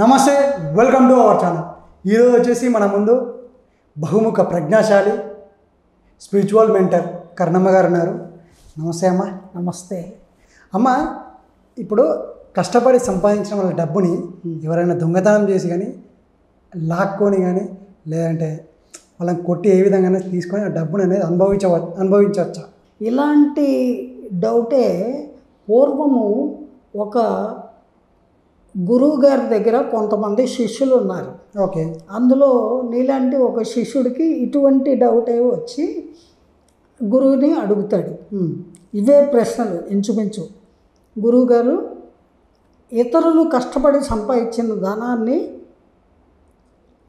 నమస్తే, welcome to our channel. ఈరోజు వచ్చేసి మన ముందు బహుముఖ ప్రజ్ఞాశాలి స్పిరిచువల్ మెంటర్ కర్ణమ్మ గారు ఉన్నారు. నమస్తే అమ్మ. నమస్తే అమ్మ, ఇప్పుడు కష్టపడి సంపాదించిన వాళ్ళ డబ్బుని ఎవరైనా దొంగతనం చేసి కానీ లాక్కొని కానీ లేదంటే వాళ్ళని కొట్టి ఏ విధంగా తీసుకొని ఆ డబ్బుని అనేది అనుభవించవచ్చా? ఇలాంటి డౌటే పూర్వము ఒక గురువు గారి దగ్గర కొంతమంది శిష్యులు ఉన్నారు. ఓకే. అందులో నీలాంటి ఒక శిష్యుడికి ఇటువంటి డౌటే వచ్చి గురువుని అడుగుతాడు. ఇవే ప్రశ్నలు ఇంచుమించు. గురువుగారు, ఇతరులు కష్టపడి సంపాదించిన ధనాన్ని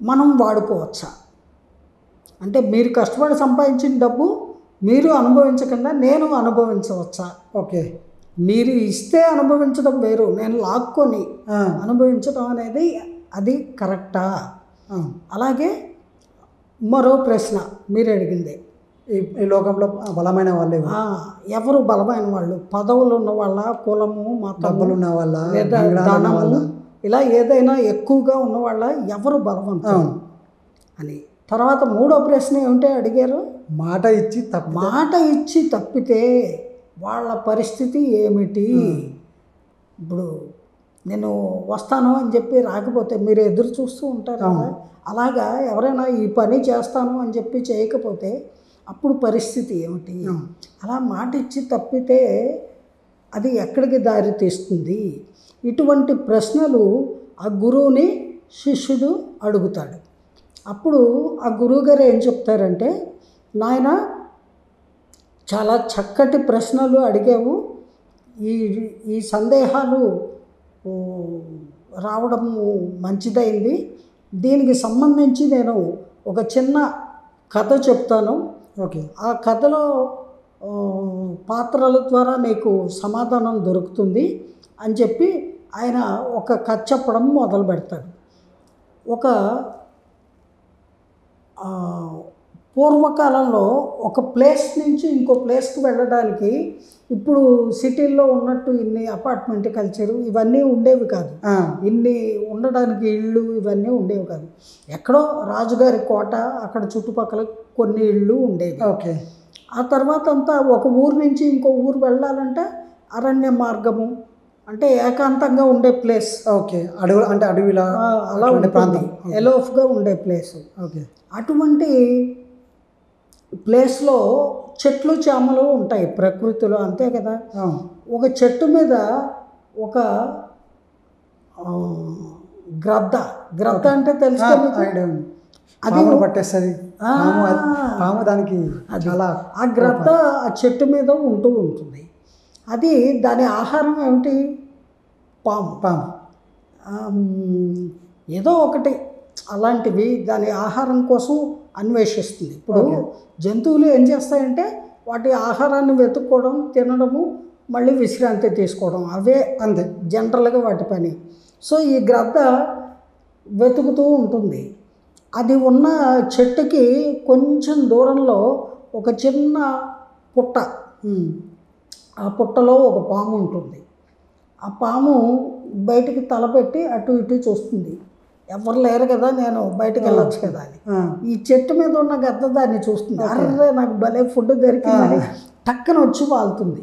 మనం వాడుకోవచ్చా? అంటే మీరు కష్టపడి సంపాదించిన డబ్బు మీరు అనుభవించకుండా నేను అనుభవించవచ్చా? ఓకే. మీరు ఇస్తే అనుభవించడం వేరు, నేను లాక్కొని అనుభవించడం అనేది అది కరెక్టా? అలాగే మరో ప్రశ్న మీరు అడిగింది, ఈ లోకంలో బలమైన వాళ్ళే ఎవరు బలమైన వాళ్ళు? పదవులు ఉన్న వాళ్ళ, కులము, మతములు ఉన్న వాళ్ళ, లేదా ధనము, ఇలా ఏదైనా ఎక్కువగా ఉన్న వాళ్ళ, ఎవరు బలవంతులు అని. తర్వాత మూడో ప్రశ్న ఏమిటో అడిగారు, మాట ఇచ్చి తప్పితే వాళ్ళ పరిస్థితి ఏమిటి? ఇప్పుడు నేను వస్తాను అని చెప్పి రాకపోతే మీరు ఎదురు చూస్తూ ఉంటారు కదా, అలాగా ఎవరైనా ఈ పని చేస్తాను అని చెప్పి చేయకపోతే అప్పుడు పరిస్థితి ఏమిటి? అలా మాట ఇచ్చి తప్పితే అది ఎక్కడికి దారి తీస్తుంది? ఇటువంటి ప్రశ్నలు ఆ గురువుని శిష్యుడు అడుగుతాడు. అప్పుడు ఆ గురువుగారు ఏం చెప్తారంటే, నాయన చాలా చక్కటి ప్రశ్నలు అడిగావు, ఈ సందేహాలు రావడం మంచిదైంది. దీనికి సంబంధించి నేను ఒక చిన్న కథ చెప్తాను. ఓకే. ఆ కథలో పాత్రల ద్వారా నీకు సమాధానం దొరుకుతుంది అని చెప్పి ఆయన ఒక కథ చెప్పడం మొదలు పెడతాడు. ఒక పూర్వకాలంలో ఒక ప్లేస్ నుంచి ఇంకో ప్లేస్కి వెళ్ళడానికి ఇప్పుడు సిటీల్లో ఉన్నట్టు ఇన్ని అపార్ట్మెంట్ కల్చరు ఇవన్నీ ఉండేవి కాదు. ఇన్ని ఉండడానికి ఇళ్ళు ఇవన్నీ ఉండేవి కాదు. ఎక్కడో రాజుగారి కోట, అక్కడ చుట్టుపక్కల కొన్ని ఇళ్ళు ఉండేవి. ఓకే. ఆ తర్వాత అంతా ఒక ఊరు నుంచి ఇంకో ఊరు వెళ్ళాలంటే అరణ్య మార్గము, అంటే ఏకాంతంగా ఉండే ప్లేస్. ఓకే. అడవిలా అలా ఉంటుంది, ఎలోఫ్గా ఉండే ప్లేస్. ఓకే. అటువంటి ప్లేస్లో చెట్లు చేమలు ఉంటాయి ప్రకృతిలో, అంతే కదా. ఒక చెట్టు మీద ఒక గ్రద్ద అంటే తెలుసు, అది పట్టేస్తుంది దానికి. ఆ గ్రద్ద ఆ చెట్టు మీద ఉంటుంది. అది దాని ఆహారం ఏమిటి? పాము. ఏదో ఒకటి అలాంటివి దాని ఆహారం కోసం అన్వేషిస్తుంది. ఇప్పుడు జంతువులు ఏం చేస్తాయంటే వాటి ఆహారాన్ని వెతుక్కోవడం, తినడము, మళ్ళీ విశ్రాంతి తీసుకోవడం, అవే అంతే జనరల్గా వాటి పని. సో ఈ గ్రద్ద వెతుకుతూ ఉంటుంది. అది ఉన్న చెట్టుకి కొంచెం దూరంలో ఒక చిన్న పుట్ట, ఆ పుట్టలో ఒక పాము ఉంటుంది. ఆ పాము బయటికి తలపెట్టి అటు ఇటు చూస్తుంది. ఎవరు లేరు కదా, నేను బయటకు వెళ్ళొచ్చు కదా అని. ఈ చెట్టు మీద ఉన్న గద్ద దాన్ని చూస్తుంది. అర్రే నాకు భలే ఫుడ్ దొరికిందని టక్కన వచ్చి వాలుతుంది.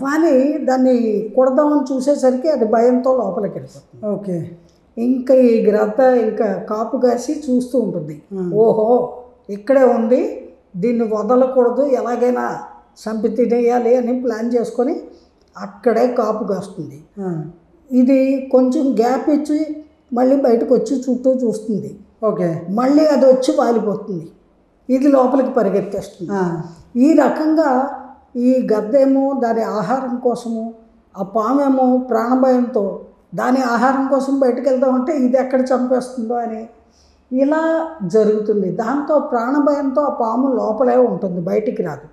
వాలి దాన్ని కొడదామని చూసేసరికి అది భయంతో లోపలికి వెళ్ళిపోతుంది. ఓకే. ఇంకా ఈ గ్రద్ద ఇంకా కాపు కాసి చూస్తూ ఉంటుంది. ఓహో, ఇక్కడే ఉంది, దీన్ని వదలకూడదు, ఎలాగైనా చంపి తినేయాలి అని ప్లాన్ చేసుకొని అక్కడే కాపు కాస్తుంది. ఇది కొంచెం గ్యాప్ ఇచ్చి మళ్ళీ బయటకు వచ్చి చుట్టూ చూస్తుంది. ఓకే. మళ్ళీ అది వచ్చి వాలిపోతుంది, ఇది లోపలికి పరిగెత్తేస్తుంది. ఈ రకంగా ఈ గద్దేమో దాని ఆహారం కోసము, ఆ పామేమో ప్రాణభయంతో దాని ఆహారం కోసం బయటకు వెళ్దామంటే ఇది ఎక్కడ చంపేస్తుందో అని ఇలా జరుగుతుంది. దాంతో ప్రాణభయంతో ఆ పాము లోపలే ఉంటుంది, బయటికి రాదు.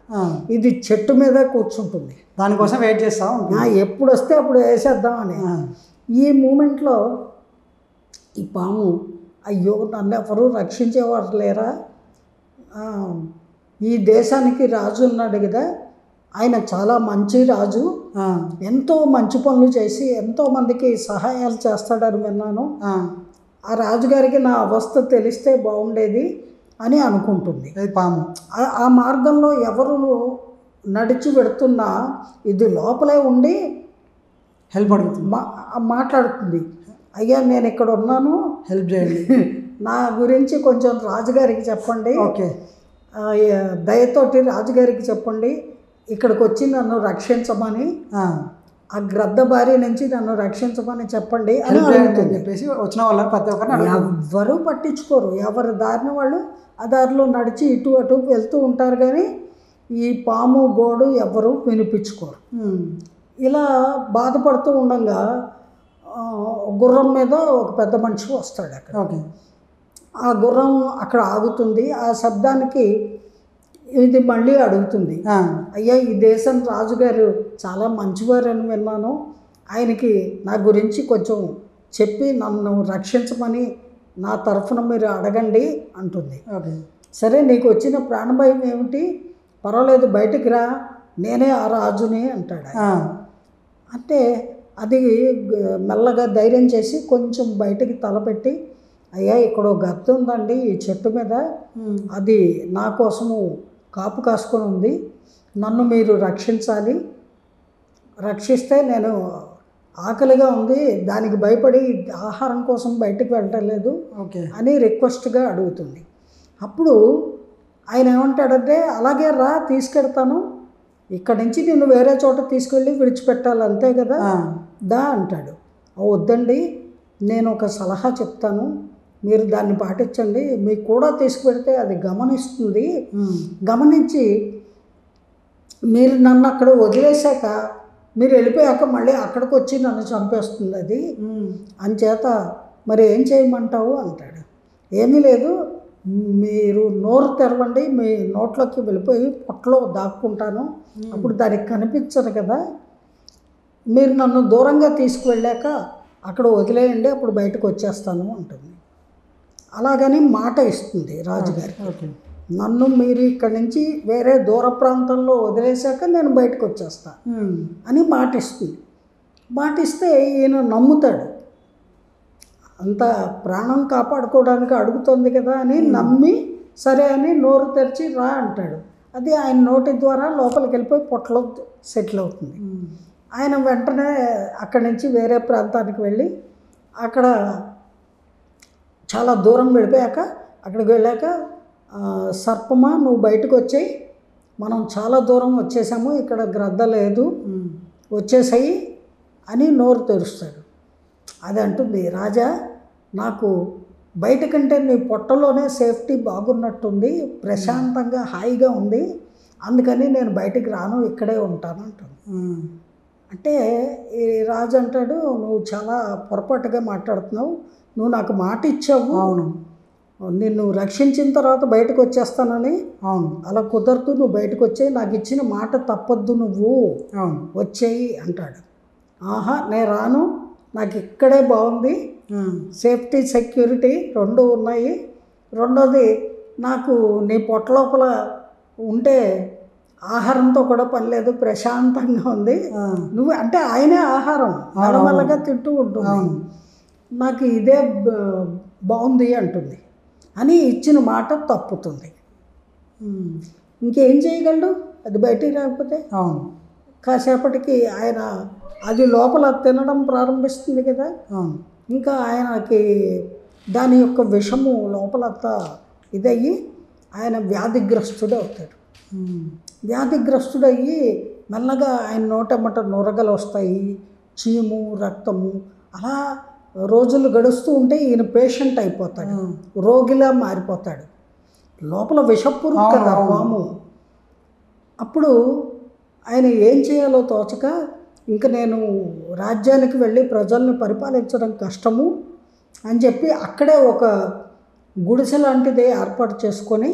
ఇది చెట్టు మీద కూర్చుంటుంది, దానికోసం వెయిట్ చేస్తాం, ఎప్పుడు వస్తే అప్పుడు వేసేద్దామని. ఈ మూమెంట్లో ఈ పాము, అయ్యో నన్ను ఎవరు రక్షించేవారు లేరా, ఈ దేశానికి రాజు ఉన్నాడు కదా, ఆయన చాలా మంచి రాజు, ఆ, ఎంతో మంచి పనులు చేసి ఎంతోమందికి సహాయాలు చేస్తాడని విన్నాను. ఆ. ఆ రాజుగారికి నా అవస్థ తెలిస్తే బాగుండేది అని అనుకుంటుంది. అది పాము. ఆ మార్గంలో ఎవరు నడిచి పెడుతున్నా ఇది లోపలే ఉండి హెల్ప్ అడుగుతుంది. మాట్లాడుతుంది, అయ్యా నేను ఇక్కడ ఉన్నాను, హెల్ప్ చేయండి. నా గురించి కొంచెం రాజుగారికి చెప్పండి, ఓకే. దయతోటి రాజుగారికి చెప్పండి, ఇక్కడికి వచ్చి నన్ను రక్షించమని, ఆ గ్రద్ద బారి నుంచి నన్ను రక్షించమని చెప్పండి అని అడుగుతుంది. చెప్పేసి వచ్చిన వాళ్ళని ప్రతి ఒక్కరిని ఎవ్వరూ పట్టించుకోరు, ఎవరి దారిని వాళ్ళు ఆ దారిలో నడిచి ఇటు అటు వెళ్తూ ఉంటారు, కానీ ఈ పాము గోడు ఎవరు వినిపించుకోరు. ఇలా బాధపడుతూ ఉండగా గుర్రం మీద ఒక పెద్ద మనిషి వస్తాడు అక్కడ. ఓకే. ఆ గుర్రం అక్కడ ఆగుతుంది. ఆ శబ్దానికి ఇది మళ్ళీ అడుగుతుంది, అయ్యా ఈ దేశం రాజుగారు చాలా మంచివారు అని విన్నాను, ఆయనకి నా గురించి కొంచెం చెప్పి నన్ను రక్షించమని నా తరఫున మీరు అడగండి అంటుంది. ఓకే. సరే నీకు వచ్చిన ప్రాణభయం ఏమిటి, పర్వాలేదు బయటికి రా, నేనే ఆ రాజుని అంటాడు. అంటే అది మెల్లగా ధైర్యం చేసి కొంచెం బయటికి తలపెట్టి, అయ్యా ఇక్కడ గద్ద ఉందండి ఈ చెట్టు మీద, అది నా కోసము కాపు కాసుకొని ఉంది, నన్ను మీరు రక్షించాలి, రక్షిస్తే నేను ఆకలిగా ఉంది, దానికి భయపడి ఆహారం కోసం బయటకు వెళ్ళలేదు అని రిక్వెస్ట్గా అడుగుతుంది. అప్పుడు ఆయన ఏమంటాడంటే, అలాగే రా తీసుకెళ్తాను, ఇక్కడి నుంచి నిన్ను వేరే చోట తీసుకెళ్ళి విడిచిపెట్టాలి అంతే కదా, దా అంటాడు. వద్దండి, నేను ఒక సలహా చెప్తాను, మీరు దాన్ని పాటించండి, మీకు కూడా తీసుకుపెడితే అది గమనిస్తుంది, గమనించి మీరు నన్ను అక్కడ వదిలేశాక మీరు వెళ్ళిపోయాక మళ్ళీ అక్కడికి వచ్చి నన్ను చంపేస్తుంది అది, అంచేత మరి ఏం చేయమంటావు అంటాడు. ఏమీ లేదు, మీరు నోరు తెరవండి, మీ నోట్లోకి వెళ్ళిపోయి పొట్టలో దాక్కుంటాను, అప్పుడు దానికి కనిపించదు కదా, మీరు నన్ను దూరంగా తీసుకువెళ్ళాక అక్కడ వదిలేయండి, అప్పుడు బయటకు వచ్చేస్తాను అంటుంది. అలాగని మాట ఇస్తుంది రాజుగారికి, నన్ను మీరు ఇక్కడి నుంచి వేరే దూర ప్రాంతంలో వదిలేశాక నేను బయటకు వచ్చేస్తా అని మాట ఇస్తుంది. మాట ఇస్తే ఈయన నమ్ముతాడు, అంత ప్రాణం కాపాడుకోవడానికి అడుగుతుంది కదా అని నమ్మి సరే అని నోరు తెరిచి రా అంటాడు. అది ఆయన నోటి ద్వారా లోపలికి వెళ్ళిపోయి పొట్టలో సెటిల్ అవుతుంది. ఆయన వెంటనే అక్కడి నుంచి వేరే ప్రాంతానికి వెళ్ళి అక్కడ చాలా దూరం వెళ్ళిపోయాక అక్కడికి వెళ్ళాక, సర్పమా నువ్వు బయటకు వచ్చేయి, మనం చాలా దూరం వచ్చేసాము, ఇక్కడ గ్రద్ద లేదు, వచ్చేసాయి అని నోరు తెరుస్తాడు. అది అంటుంది, రాజా నాకు బయట కంటే నీ పొట్టలోనే సేఫ్టీ బాగున్నట్టుంది, ప్రశాంతంగా హాయిగా ఉంది, అందుకని నేను బయటికి రాను, ఇక్కడే ఉంటాను అంటుంది. అంటే ఈ రాజు అంటాడు, నువ్వు చాలా పొరపాటుగా మాట్లాడుతున్నావు, నువ్వు నాకు మాట ఇచ్చావు, అవును, నిన్ను రక్షించిన తర్వాత బయటకు వచ్చేస్తానని, అవును, అలా కుదరదు, నువ్వు బయటకు వచ్చేయి, నాకు ఇచ్చిన మాట తప్పొద్దు, నువ్వు వచ్చేయి అంటాడు. ఆహా నేను రాను, నాకు ఇక్కడే బాగుంది, సేఫ్టీ సెక్యూరిటీ రెండు ఉన్నాయి, రెండోది నాకు నీ పొట్ట లోపల ఉంటే ఆహారంతో కూడా పని లేదు, ప్రశాంతంగా ఉంది, నువ్వు అంటే ఆయనే ఆహారం మెల్లమెల్లగా తింటూ ఉంటుంది, నాకు ఇదే బాగుంది అంటుంది అని ఇచ్చిన మాట తప్పుతుంది. ఇంకేం చేయగలడు, అది బయటికి రాకపోతే. కాసేపటికి ఆయన అది లోపల తినడం ప్రారంభిస్తుంది కదా, ఇంకా ఆయనకి దాని యొక్క విషము లోపలంతా ఇదయ్యి ఆయన వ్యాధిగ్రస్తుడు అవుతాడు. వ్యాధిగ్రస్తుడయ్యి మెల్లగా ఆయన నోటమ్మట నొరగలు వస్తాయి, చీము రక్తము, అలా రోజులు గడుస్తూ ఉంటే ఈయన పేషెంట్ అయిపోతాడు, రోగిలా మారిపోతాడు, లోపల విషపురుగు కదా పాము. అప్పుడు ఆయన ఏం చేయాలో తోచక, ఇంకా నేను రాజ్యానికి వెళ్ళి ప్రజల్ని పరిపాలించడం కష్టము అని చెప్పి అక్కడే ఒక గుడిసె లాంటిదే ఏర్పాటు చేసుకొని,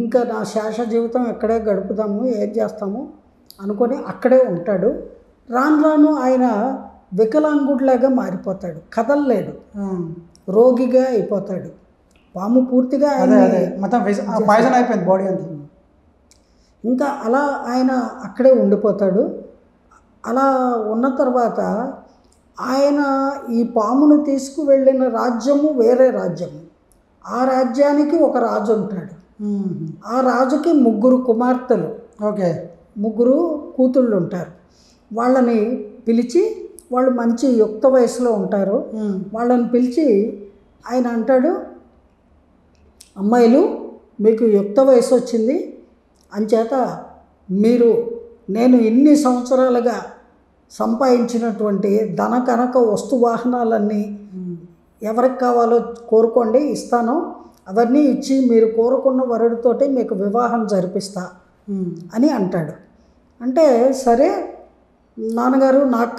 ఇంకా నా శేష జీవితం ఎక్కడే గడుపుదాము, ఏం చేస్తాము అనుకొని అక్కడే ఉంటాడు. రాను రాను ఆయన వికలాంగుడిలాగా మారిపోతాడు, కదలలేడు, రోగిగా అయిపోతాడు, పాము పూర్తిగా మొత్తం పాయిజన్ అయిపోయింది బాడీ అంతా. ఇంకా అలా ఆయన అక్కడే ఉండిపోతాడు. అలా ఉన్న తర్వాత ఆయన ఈ పామును తీసుకువెళ్ళిన రాజ్యము వేరే రాజ్యము. ఆ రాజ్యానికి ఒక రాజు ఉంటాడు. ఆ రాజుకి 3 కుమార్తెలు, ఓకే, 3 కూతుళ్ళు ఉంటారు. వాళ్ళని పిలిచి, వాళ్ళు మంచి యుక్త వయసులో ఉంటారు. వాళ్ళని పిలిచి ఆయన అంటాడు, అమ్మాయిలు మీకు యుక్త వయసు వచ్చింది, అంచేత మీరు నేను ఇన్ని సంవత్సరాలుగా సంపాదించినటువంటి ధన కనక వస్తు వాహనాలన్నీ ఎవరికి కావాలో కోరుకోండి, ఇస్తాను. అవన్నీ ఇచ్చి మీరు కోరుకున్న వరుడితోటి మీకు వివాహం జరిపిస్తా అని అంటాడు. అంటే సరే నాన్నగారు నాకు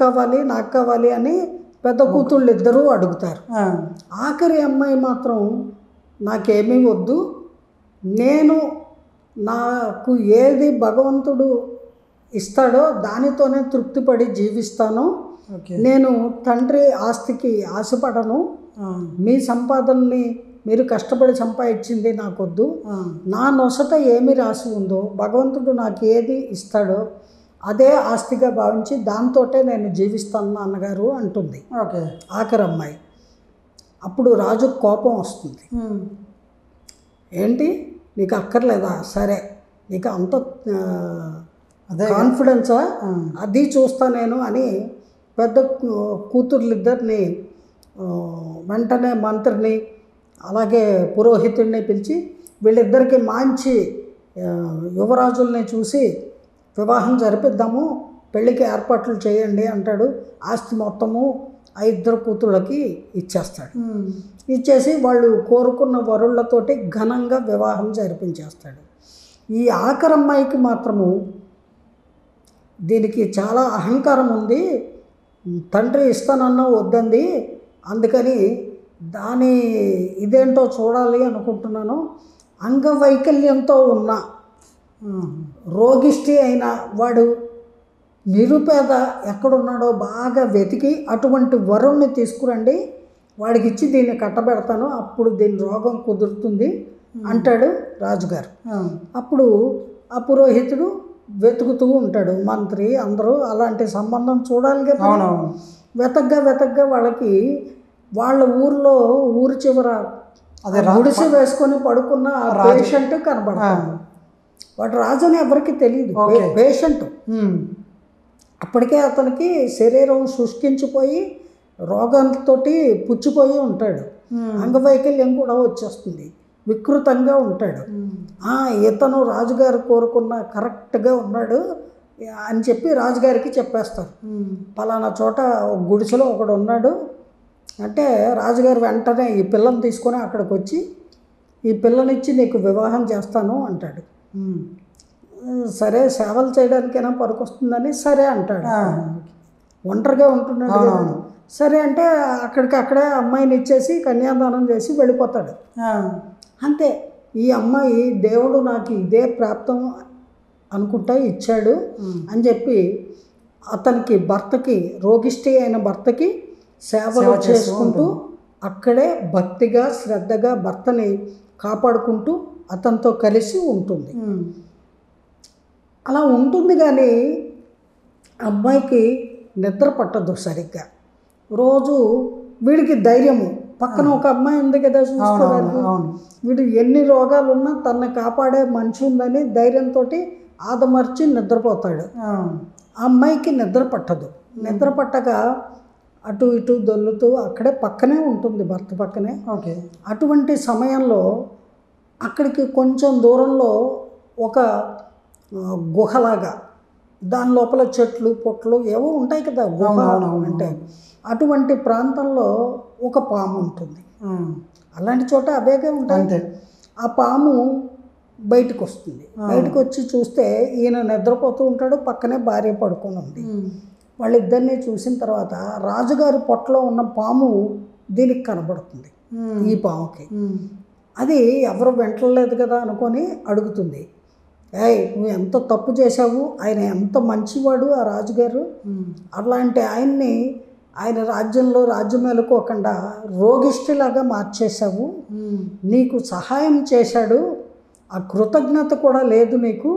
కావాలి అని పెద్ద కూతుళ్ళు ఇద్దరూ అడుగుతారు. ఆఖరి అమ్మాయి మాత్రం నాకేమీ వద్దు, నాకు ఏది భగవంతుడు ఇస్తాడో దానితోనే తృప్తిపడి జీవిస్తాను. నేను తండ్రి ఆస్తికి ఆశపడను. మీ సంపాదనని మీరు కష్టపడి సంపాదించింది నాకొద్దు. నా నొసట ఏమి రాసి ఉందో భగవంతుడు నాకు ఏది ఇస్తాడో అదే ఆస్తిగా భావించి దాంతోటే నేను జీవిస్తాను నాన్నగారు అంటుంది ఆఖరి అమ్మాయి. అప్పుడు రాజుకు కోపం వస్తుంది. ఏంటి నీకు అక్కర్లేదా? సరే, నీకు అంత కాన్ఫిడెన్సా? అది చూస్తా నేను అని పెద్ద కూతుర్లిద్దరిని వెంటనే మంత్రిని అలాగే పురోహితుడిని పిలిచి వీళ్ళిద్దరికి మంచి యువరాజుల్ని చూసి వివాహం జరిపిద్దాము, పెళ్ళికి ఏర్పాట్లు చేయండి అంటాడు. ఆస్తి మొత్తము ఆ 2 కూతుళ్ళకి ఇచ్చేస్తాడు. ఇచ్చేసి వాళ్ళు కోరుకున్న వరుళ్ళతోటి ఘనంగా వివాహం జరిపించేస్తాడు. ఈ ఆఖరి అమ్మాయికి మాత్రము దీనికి చాలా అహంకారం ఉంది. తండ్రి ఇస్తానన్నా వద్దంది, అందుకని దాని ఇదేంటో చూడాలి అనుకుంటున్నాను. అంగవైకల్యంతో ఉన్న రోగిష్టి అయిన వాడు నిరుపేద ఎక్కడున్నాడో బాగా వెతికి అటువంటి వరుణ్ణి తీసుకురండి, వాడికి ఇచ్చి దీన్ని కట్టబెడతాను, అప్పుడు దీని రోగం కుదురుతుంది అంటాడు రాజుగారు. అప్పుడు ఆ పురోహితుడు వెతుకుతూ ఉంటాడు, మంత్రి అందరూ అలాంటి సంబంధం చూడాలి కదా. వెతగ్గా వాళ్ళకి వాళ్ళ ఊరి చివర గుడిసె వేసుకొని పడుకున్న ఆ పేషెంట్ కనబడతాడు. వాడు రాజు అని ఎవరికి తెలియదు, పేషెంట్. అప్పటికే అతనికి శరీరం శుష్కించిపోయి రోగంతో పుచ్చిపోయి ఉంటాడు, అంగవైకల్యం కూడా వచ్చేస్తుంది, వికృతంగా ఉంటాడు. ఇతను రాజుగారు కోరుకున్న కరెక్ట్గా ఉన్నాడు అని చెప్పి రాజుగారికి చెప్పేస్తారు. పలానా చోట గుడిసెలో ఒకడు ఉన్నాడు అంటే రాజుగారు వెంటనే ఈ పిల్లని తీసుకొని అక్కడికి వచ్చి ఈ పిల్లనిచ్చి నీకు వివాహం చేస్తాను అంటాడు. సరే, సేవలు చేయడానికైనా పనికొస్తుందని సరే అంటాడు. ఒంటరిగా ఉంటున్నాడు. సరే అంటే అక్కడికక్కడే అమ్మాయిని ఇచ్చేసి కన్యాదానం చేసి వెళ్ళిపోతాడు. అంతే. ఈ అమ్మాయి దేవుడు నాకు ఇదే ప్రాప్తం అనుకుంటా ఇచ్చాడు అని చెప్పి అతనికి భర్తకి, రోగిష్టి అయిన భర్తకి సేవలు చేసుకుంటూ అక్కడే భక్తిగా శ్రద్ధగా భర్తని కాపాడుకుంటూ అతనితో కలిసి ఉంటుంది. అలా ఉంటుంది కానీ అమ్మాయికి నిద్ర పట్టదు సరిగ్గా. రోజు వీడికి ధైర్యము, పక్కన ఒక అమ్మాయి ఉంది కదా చూసుకోవడానికి, వీడు ఎన్ని రోగాలు ఉన్నా తనని కాపాడే మనిషి ఉందని ధైర్యంతో ఆదమర్చి నిద్రపోతాడు. ఆ అమ్మాయికి నిద్ర పట్టదు. నిద్ర పట్టక అటు ఇటు దొల్లుతూ అక్కడే పక్కనే ఉంటుంది, భర్త పక్కనే. అటువంటి సమయంలో అక్కడికి కొంచెం దూరంలో ఒక గుహలాగా, దాని లోపల చెట్లు పొట్లు ఏవో ఉంటాయి కదా గుహ అంటే, అటువంటి ప్రాంతంలో ఒక పాము ఉంటుంది. అలాంటి చోట అవేగా ఉంటాయి. ఆ పాము బయటకు వస్తుంది. బయటకు వచ్చి చూస్తే ఈయన నిద్రపోతూ ఉంటాడు, పక్కనే భార్య పడుకొని ఉంది. వాళ్ళిద్దరినీ చూసిన తర్వాత రాజుగారి పొట్టలో ఉన్న పాము దీనికి కనబడుతుంది, ఈ పాముకి. అది ఎవరు వెంటలేదు కదా అనుకొని అడుగుతుంది, నువ్వు ఎంత తప్పు చేశావు, ఆయన ఎంత మంచివాడు ఆ రాజుగారు, అలాంటి ఆయన్ని ఆయన రాజ్యంలో రాజ్యం మేలుకోకుండా రోగిష్టిలాగా మార్చేశావు, నీకు సహాయం చేశాడు, ఆ కృతజ్ఞత కూడా లేదు నీకు,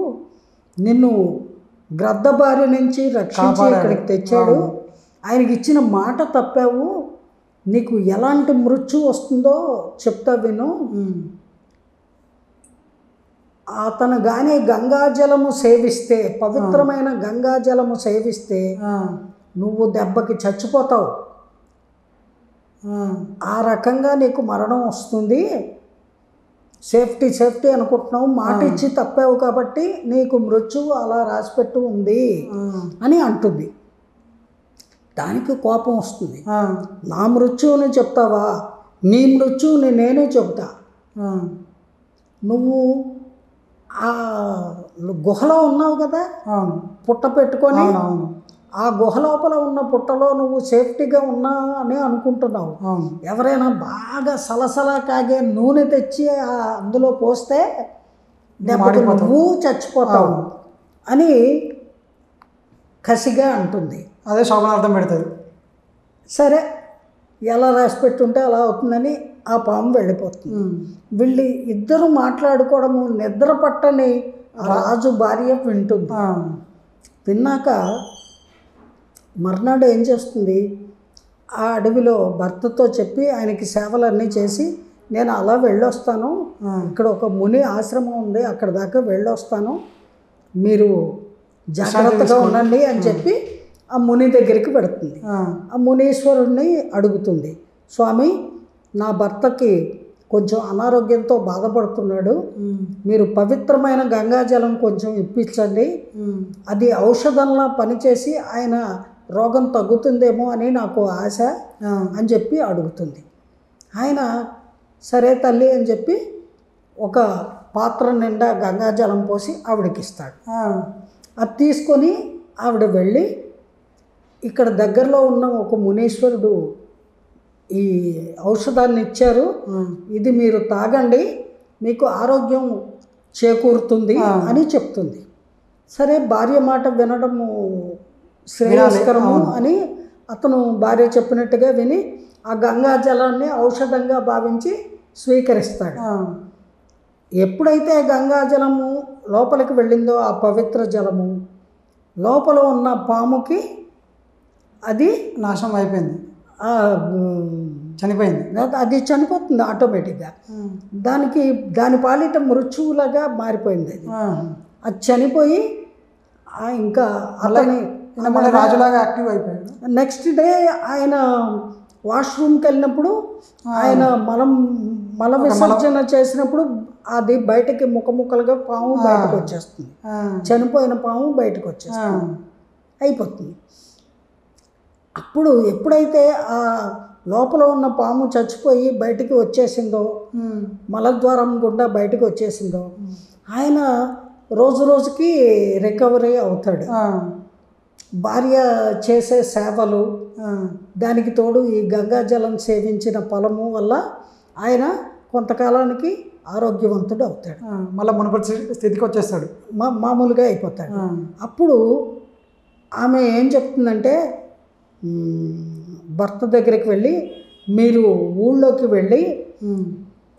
నిన్ను గ్రద్ద బారి నుంచి రక్షించి ఇక్కడికి తెచ్చాడు. ఆయనకి ఇచ్చిన మాట తప్పావు, నీకు ఎలాంటి మృత్యు వస్తుందో చెప్తా విను. అతను కానీ గంగాజలము సేవిస్తే, పవిత్రమైన గంగాజలము సేవిస్తే నువ్వు దెబ్బకి చచ్చిపోతావు, ఆ రకంగా నీకు మరణం వస్తుంది. సేఫ్టీ అనుకుంటున్నావు, మాట ఇచ్చి తప్పావు కాబట్టి నీకు మృత్యువు అలా రాసిపెట్టు ఉంది అని అంటుంది. దానికి కోపం వస్తుంది. నా మృత్యువుని చెప్తావా, నీ మృత్యువుని నేను చెబుతా. నువ్వు ఆ గుహలో ఉన్నావు కదా, పుట్ట పెట్టుకొని ఆ గుహ లోపల ఉన్న పుట్టలో నువ్వు సేఫ్టీగా ఉన్నా అని అనుకుంటున్నావు. ఎవరైనా బాగా సలసలా కాగే నూనె తెచ్చి అందులో పోస్తే దెబ్బకి నువ్వు చచ్చిపోతావు అని కసిగా అంటుంది. అదే శోభనార్థం పెడుతుంది. సరే, ఎలా రాసి పెట్టుంటే అలా అవుతుందని ఆ పాము వెళ్ళిపోతుంది. వీళ్ళు ఇద్దరు మాట్లాడుకోవడము నిద్ర పట్టని రాజు భార్య వింటుంది. విన్నాక మర్నాడు ఏం చేస్తుంది, ఆ అడవిలో భర్తతో చెప్పి ఆయనకి సేవలన్నీ చేసి నేను అలా వెళ్ళొస్తాను, ఇక్కడ ఒక ముని ఆశ్రమం ఉంది అక్కడ దాకా వెళ్ళొస్తాను, మీరు జాగ్రత్తగా ఉండండి అని చెప్పి ఆ ముని దగ్గరికి పెడుతుంది. ఆ మునీశ్వరుణ్ణి అడుగుతుంది, స్వామి నా భర్తకి కొంచెం అనారోగ్యంతో బాధపడుతున్నాడు, మీరు పవిత్రమైన గంగాజలం కొంచెం ఇప్పించండి, అది ఔషధంలా పనిచేసి ఆయన రోగం తగ్గుతుందేమో అని నాకు ఆశ అని చెప్పి అడుగుతుంది. ఆయన సరే తల్లి అని చెప్పి ఒక పాత్ర నిండా గంగాజలం పోసి ఆవిడకి ఇస్తాడు. అది తీసుకొని ఆవిడ వెళ్ళి ఇక్కడ దగ్గరలో ఉన్న ఒక మునీశ్వరుడు ఈ ఔషధాన్ని ఇచ్చారు, ఇది మీరు తాగండి మీకు ఆరోగ్యం చేకూరుతుంది అని చెప్తుంది. సరే, భార్య మాట వినడము శ్రేయస్కరము అని అతను భార్య చెప్పినట్టుగా విని ఆ గంగాజలాన్ని ఔషధంగా భావించి స్వీకరిస్తాడు. ఎప్పుడైతే గంగాజలము లోపలికి వెళ్ళిందో ఆ పవిత్ర జలము లోపల ఉన్న పాముకి అది నాశనం అయిపోయింది, చనిపోయింది. అది చనిపోతుంది ఆటోమేటిక్గా. దాని పాలిట మృత్యువులాగా మారిపోయింది. అది చనిపోయి ఇంకా అతని రాజులాగా యాక్టివ్ అయిపోయాడు. నెక్స్ట్ డే ఆయన వాష్రూమ్కి వెళ్ళినప్పుడు ఆయన మల విసర్జన చేసినప్పుడు అది బయటకి ముక్కలుగా పాము బయటకు వచ్చేస్తుంది, చనిపోయిన పాము బయటకు వచ్చేస్తుంది, అయిపోతుంది. అప్పుడు ఎప్పుడైతే ఆ లోపల ఉన్న పాము చచ్చిపోయి బయటికి వచ్చేసిందో, మలద్వారం గుండా బయటకు వచ్చేసిందో, ఆయన రోజుకి రికవరీ అవుతాడు. భార్య చేసే సేవలు, దానికి తోడు ఈ గంగాజలం సేవించిన ఫలము వల్ల ఆయన కొంతకాలానికి ఆరోగ్యవంతుడు అవుతాడు, మళ్ళీ మునుపటి స్థితికి వచ్చేస్తాడు, మామూలుగా అయిపోతాడు. అప్పుడు ఆమె ఏం చెప్తుందంటే, భర్త దగ్గరికి వెళ్ళి మీరు ఊళ్ళోకి వెళ్ళి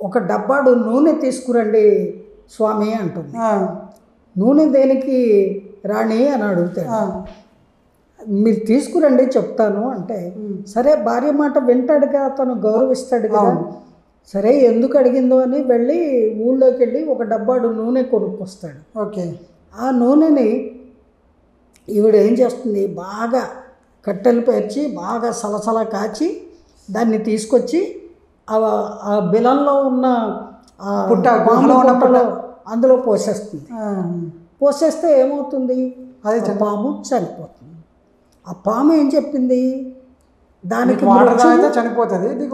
ఒక డబ్బాడు నూనె తీసుకురండి స్వామి అంటుంది. నూనె దేనికి రాణి అని అడుగుతాడు. మీరు తీసుకురండి చెప్తాను అంటే, సరే భార్య మాట వింటాడుగా, అతను గౌరవిస్తాడు కదా, సరే ఎందుకు అడిగిందో అని వెళ్ళి ఊళ్ళోకి వెళ్ళి ఒక డబ్బాడు నూనె కొనుక్కొస్తాడు. ఓకే. ఆ నూనెని ఈవిడ ఏం చేస్తుంది, బాగా కట్టెలు పేర్చి బాగా సలసల కాచి దాన్ని తీసుకొచ్చి ఆ బిలంలో ఉన్న పుట్టలో అందులో పోసేస్తుంది. పోసేస్తే ఏమవుతుంది, అది పాము చనిపోతుంది. ఆ పాము ఏం చెప్పింది, దానికి చనిపోతుంది,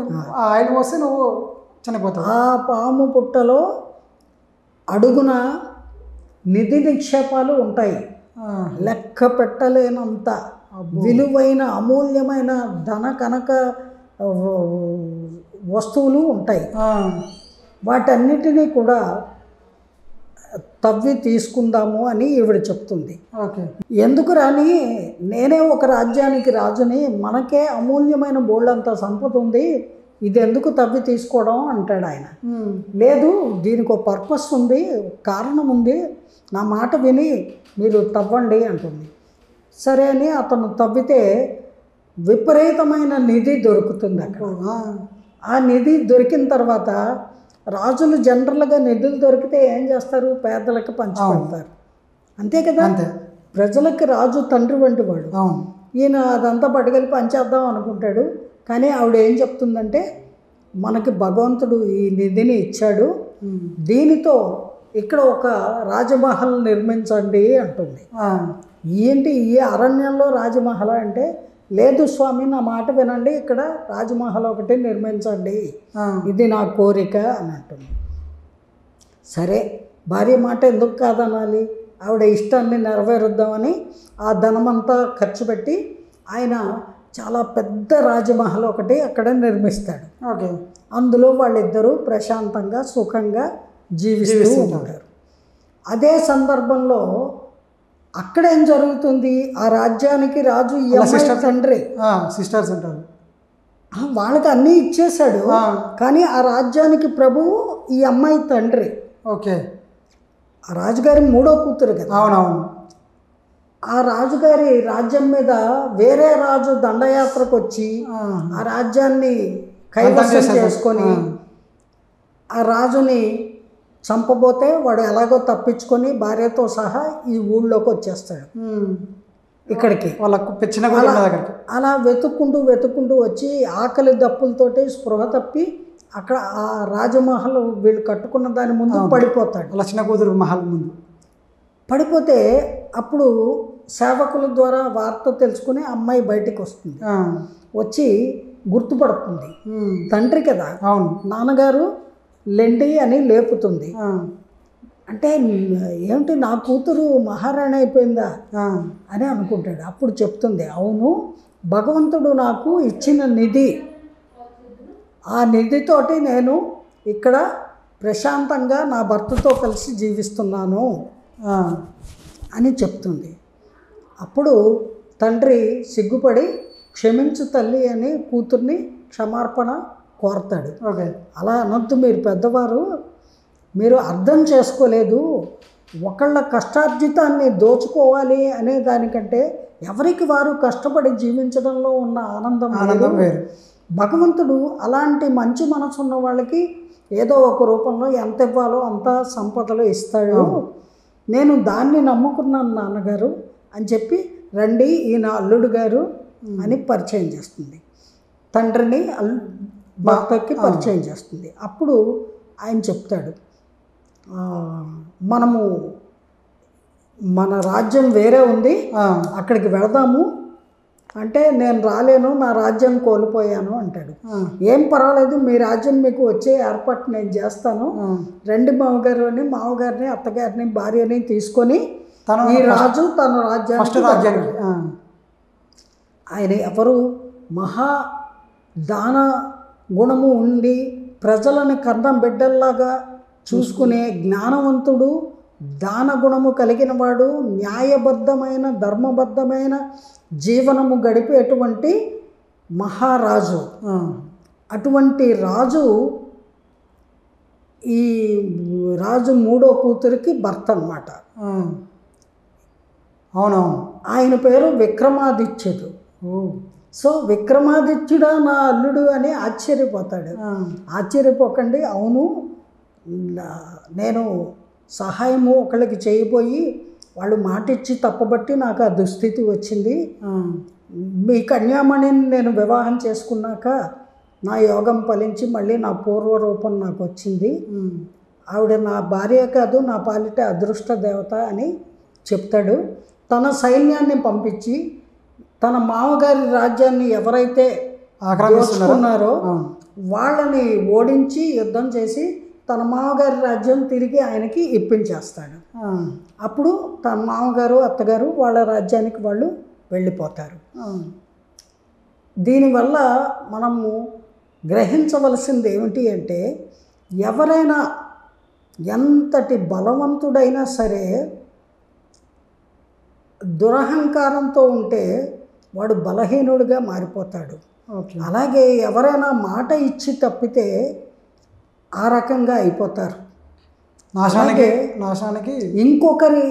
ఆయిల్ పోస్తే నువ్వు చనిపోతావు. ఆ పాము పుట్టలో అడుగున నిధి నిక్షేపాలు ఉంటాయి, లెక్క పెట్టలేనంత విలువైన అమూల్యమైన ధన కనక వస్తువులు ఉంటాయి. వాటన్నిటినీ కూడా తవ్వి తీసుకుందాము అని ఈవిడ చెప్తుంది. ఎందుకు రాని, నేనే ఒక రాజ్యానికి రాజుని, మనకే అమూల్యమైన బోళ్ళంత సంపద ఉంది, ఇది ఎందుకు తవ్వి తీసుకోవడం అంటాడు ఆయన. లేదు, దీనికి ఒక పర్పస్ ఉంది, కారణం ఉంది, నా మాట విని మీరు తవ్వండి అంటుంది. సరే అని అతను తవ్వితే విపరీతమైన నిధి దొరుకుతుంది అక్కడ. ఆ నిధి దొరికిన తర్వాత రాజులు జనరల్గా నిధులు దొరికితే ఏం చేస్తారు? పేదలకు పంచిపెడతారు, అంతే కదా. ప్రజలకి రాజు తండ్రి వంటి వాడు. ఈయన అదంతా పట్టుకెళ్ళి పంచేద్దాం అనుకుంటాడు. కానీ ఆవిడ ఏం చెప్తుందంటే, మనకి భగవంతుడు ఈ నిధిని ఇచ్చాడు, దీనితో ఇక్కడ ఒక రాజమహల్ నిర్మించండి అంటుంది. ఏంటి ఈ అరణ్యంలో రాజమహల్ అంటే, లేదు స్వామి నా మాట వినండి, ఇక్కడ రాజమహల్ ఒకటి నిర్మించండి, ఇది నా కోరిక అని అంటుంది. సరే భార్య మాట ఎందుకు కాదనాలి, ఆవిడ ఇష్టాన్ని నెరవేరుద్దామని ఆ ధనమంతా ఖర్చు పెట్టి ఆయన చాలా పెద్ద రాజమహల్ ఒకటి అక్కడ నిర్మిస్తాడు. అందులో వాళ్ళిద్దరూ ప్రశాంతంగా సుఖంగా జీవిస్తూ ఉంటారు. అదే సందర్భంలో అక్కడేం జరుగుతుంది? ఆ రాజ్యానికి రాజు తండ్రి, సిస్టర్స్ ఉంటారు, వాళ్ళకి అన్నీ ఇచ్చేశాడు. కానీ ఆ రాజ్యానికి ప్రభువు ఈ అమ్మాయి తండ్రి. ఓకే, ఆ రాజుగారి మూడో కూతురు కదా. అవునవును. ఆ రాజుగారి రాజ్యం మీద వేరే రాజు దండయాత్రకు వచ్చి ఆ రాజ్యాన్ని కైవసం చేసుకొని ఆ రాజుని చంపబోతే వాడు ఎలాగో తప్పించుకొని భార్యతో సహా ఈ ఊళ్ళోకి వచ్చేస్తాడు, ఇక్కడికి. అలా వెతుక్కుంటూ వచ్చి ఆకలి దప్పులతోటి స్పృహ తప్పి అక్కడ ఆ రాజమహల్ వీళ్ళు కట్టుకున్న దాని ముందు పడిపోతాడు. లక్ష్మణ కూతురు మహల్ ముందు పడిపోతే అప్పుడు సేవకుల ద్వారా వార్త తెలుసుకుని అమ్మాయి బయటికి వస్తుంది. వచ్చి గుర్తుపడుతుంది, తండ్రి కదా, నాన్నగారు లెండి అని లేపుతుంది. అంటే ఏమిటి నా కూతురు మహారాణి అయిపోయిందా అని అనుకుంటాడు. అప్పుడు చెప్తుంది, అవును భగవంతుడు నాకు ఇచ్చిన నిధి, ఆ నిధితోటి నేను ఇక్కడ ప్రశాంతంగా నా భర్తతో కలిసి జీవిస్తున్నాను అని చెప్తుంది. అప్పుడు తండ్రి సిగ్గుపడి క్షమించు తల్లి అని కూతుర్ని క్షమార్పణ కోరతాడు. అలా అనొద్దు, మీరు పెద్దవారు, మీరు అర్థం చేసుకోలేదు, ఒకళ్ళ కష్టార్జితాన్ని దోచుకోవాలి అనే దానికంటే ఎవరికి వారు కష్టపడి జీవించడంలో ఉన్న ఆనందం వేరు. భగవంతుడు అలాంటి మంచి మనసు ఉన్న వాళ్ళకి ఏదో ఒక రూపంలో ఎంత ఇవ్వాలో అంత సంపదలు ఇస్తాడు, నేను దాన్ని నమ్ముకున్నాను నాన్నగారు అని చెప్పి రండి ఈయన అల్లుడు గారు అని పరిచయం చేస్తుంది. తండ్రిని భర్తకి పరిచయం చేస్తుంది. అప్పుడు ఆయన చెప్తాడు, మనము మన రాజ్యం వేరే ఉంది, అక్కడికి వెళదాము అంటే, నేను రాలేను, నా రాజ్యం కోల్పోయాను అంటాడు. ఏం పర్వాలేదు, మీ రాజ్యం మీకు వచ్చే ఏర్పాటు నేను చేస్తాను, రెండు మామగారిని అత్తగారిని భార్యని తీసుకొని ఈ రాజు తన రాజ్యానికి. ఆయన ఎవరు? మహా దాన గుణము ఉండి ప్రజలను కన్నం బిడ్డల్లాగా చూసుకునే జ్ఞానవంతుడు, దాన గుణము కలిగిన వాడు, న్యాయబద్ధమైన ధర్మబద్ధమైన జీవనము గడిపేటువంటి మహారాజు. అటువంటి రాజు ఈ రాజు మూడో కూతురికి భర్త అన్నమాట. అవునవును. ఆయన పేరు విక్రమాదిత్యుడు. సో విక్రమాదిత్యుడా నా అల్లుడు అని ఆశ్చర్యపోతాడు. ఆశ్చర్యపోకండి, అవును నేను సహాయము ఒకళ్ళకి చేయబోయి వాళ్ళు మాటిచ్చి తప్పబట్టి నాకు ఆ దుస్థితి వచ్చింది. మీ కన్యామణిని నేను వివాహం చేసుకున్నాక నా యోగం ఫలించి మళ్ళీ నా పూర్వరూపం నాకు వచ్చింది. ఆవిడ నా భార్య కాదు, నా పాలిట అదృష్ట దేవత అని చెప్తాడు. తన సైన్యాన్ని పంపించి తన మామగారి రాజ్యాన్ని ఎవరైతే ఆక్రమిస్తున్నారో వాళ్ళని ఓడించి యుద్ధం చేసి తన మామగారి రాజ్యం తిరిగి ఆయనకి ఇప్పించేస్తాడు. అప్పుడు తన మామగారు అత్తగారు వాళ్ళ రాజ్యానికి వాళ్ళు వెళ్ళిపోతారు. దీనివల్ల మనము గ్రహించవలసింది ఏమిటి అంటే, ఎవరైనా ఎంతటి బలవంతుడైనా సరే దురహంకారంతో ఉంటే వాడు బలహీనుడిగా మారిపోతాడు. అలాగే ఎవరైనా మాట ఇచ్చి తప్పితే ఆ రకంగా అయిపోతారు. నాశనానికి ఇంకొకరి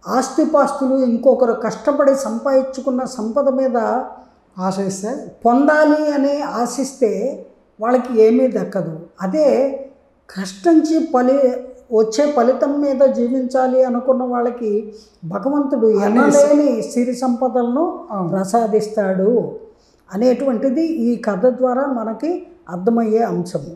ఆస్తిపాస్తులు, ఇంకొకరు కష్టపడి సంపాదించుకున్న సంపద మీద ఆశయిస్తే పొందాలి అని ఆశిస్తే వాళ్ళకి ఏమీ దక్కదు. అదే కష్టించి వచ్చే ఫలితం మీద జీవించాలి అనుకున్న వాళ్ళకి భగవంతుడు ఎనలేని సిరి సంపదలను ప్రసాదిస్తాడు అనేటువంటిది ఈ కథ ద్వారా మనకి అర్థమయ్యే అంశము.